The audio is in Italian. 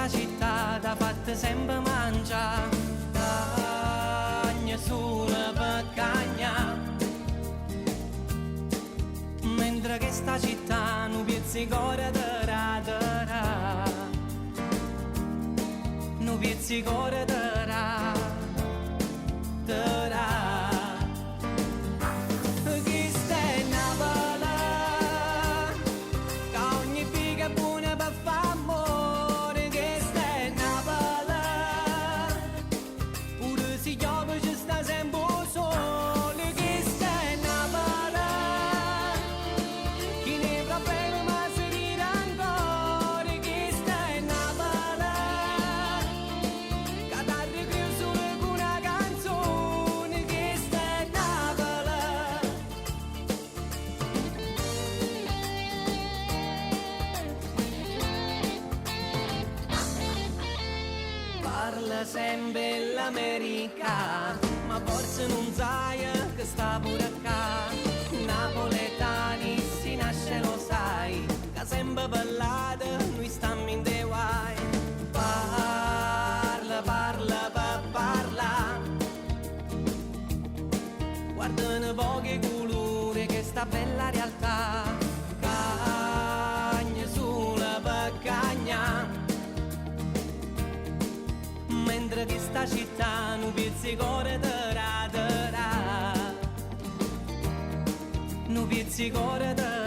città da fatta sempre mangia, cagna sulla peccagna, mentre che sta città non pizzicore terà, non pizzicore terà. Chi sta in Napoli, che ogni figa è buona per fare amore. Chi sta in Napoli, pure se piove ci sta sempre sole. Chi sta in Napoli, chi ne problemi ma si ride ancora. Chi sta in Napoli, che t'ha ripreso solo con una canzone. Chi sta in Napoli. Parla sempre l'America, ma forse non sai che sta pure qua. Napoletani si nasce lo sai, che sempre ballate noi stiamo in dei guai. Parla, parla, parla, guardano pochi colori che sta bella realtà. Cagna sulla peccagna, mentre che sta città non pizzicore terà, non pizzicore terà.